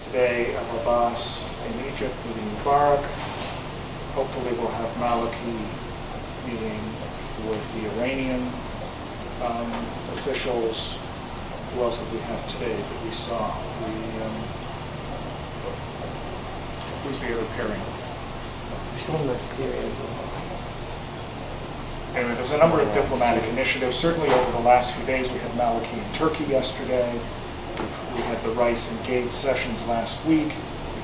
today of Abbas in Egypt meeting Mubarak. Hopefully we'll have Maliki meeting with the Iranian officials. Who else did we have today that we saw? Who's the other pairing? Someone like Syria as well. Anyway, there's a number of diplomatic initiatives. Certainly over the last few days, we had Maliki in Turkey yesterday. We had the Rice and Gates sessions last week.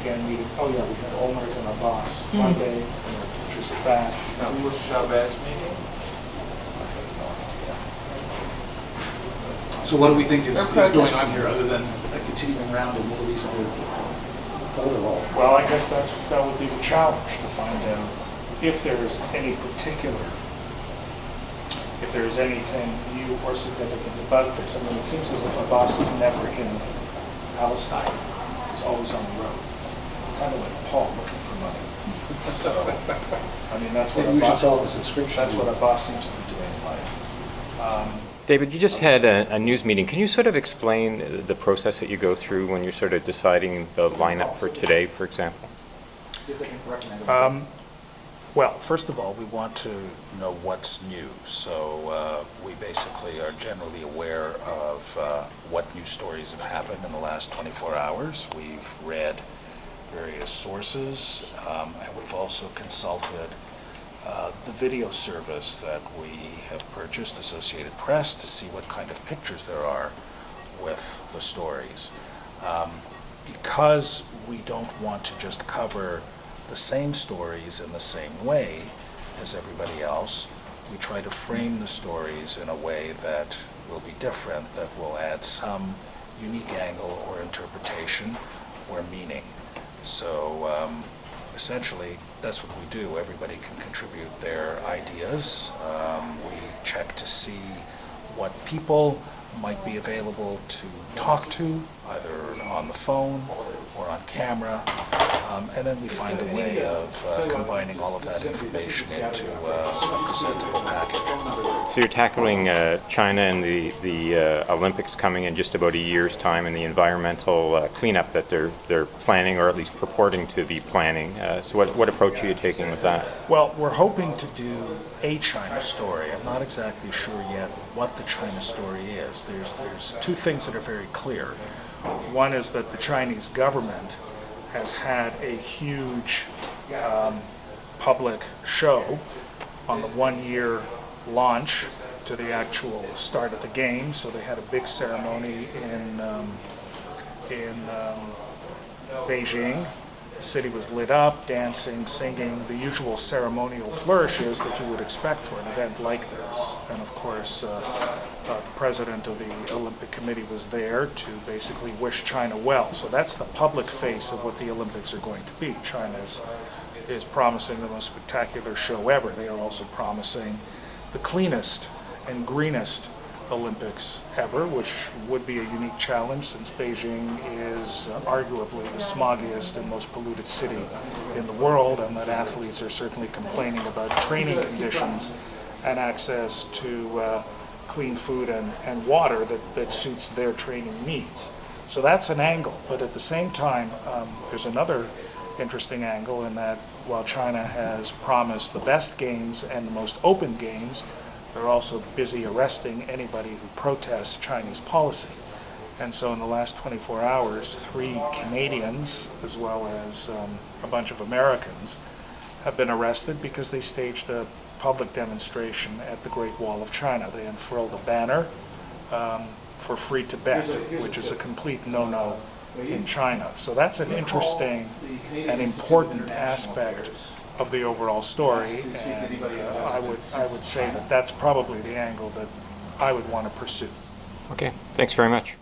Again, meeting. Oh yeah, we had Olmert and Abbas Monday. And there are pictures of that. Now, who was Chavez meeting? So what do we think is going on here, other than a continuing round of Middle East photo wall? Well, I guess that would be the challenge, to find out if there is any particular, if there is anything new or significant about this. I mean, it seems as if Abbas is never in Palestine. He's always on the road. Kind of like Paul looking for money. So, I mean, that's what Maybe we should Abbas, sell the subscription. that's what Abbas seems to be doing in life. David, you just had a news meeting. Can you sort of explain the process that you go through when you're sort of deciding the lineup for today, for example? See if they can recommend it. Well, first of all, we want to know what's new. So we basically are generally aware of what news stories have happened in the last 24 hours. We've read various sources, and we've also consulted the video service that we have purchased, Associated Press, to see what kind of pictures there are with the stories. Because we don't want to just cover the same stories in the same way as everybody else, we try to frame the stories in a way that will be different, that will add some unique angle or interpretation or meaning. So essentially, that's what we do. Everybody can contribute their ideas. We check to see what people might be available to talk to, either on the phone or on camera, and then we find a way of combining all of that information into a presentable package. So you're tackling China and the Olympics coming in just about a year's time, and the environmental cleanup that they're planning, or at least purporting to be planning. So what approach are you taking with that? Well, we're hoping to do a China story. I'm not exactly sure yet what the China story is. There's two things that are very clear. One is that the Chinese government has had a huge public show on the one-year launch to the actual start of the game. So they had a big ceremony in Beijing. The city was lit up, dancing, singing, the usual ceremonial flourishes that you would expect for an event like this. And of course, the president of the Olympic Committee was there to basically wish China well. So that's the public face of what the Olympics are going to be. China is promising the most spectacular show ever. They are also promising the cleanest and greenest Olympics ever, which would be a unique challenge since Beijing is arguably the smoggiest and most polluted city in the world, and that athletes are certainly complaining about training conditions and access to clean food and water that suits their training needs. So that's an angle, but at the same time, there's another interesting angle in that while China has promised the best games and the most open games, they're also busy arresting anybody who protests Chinese policy. And so in the last 24 hours, 3 Canadians, as well as a bunch of Americans, have been arrested because they staged a public demonstration at the Great Wall of China. They unfurled a banner for Free Tibet, which is a complete no-no in China. So that's an interesting and important aspect of the overall story, and I would say that that's probably the angle that I would want to pursue. Okay, thanks very much.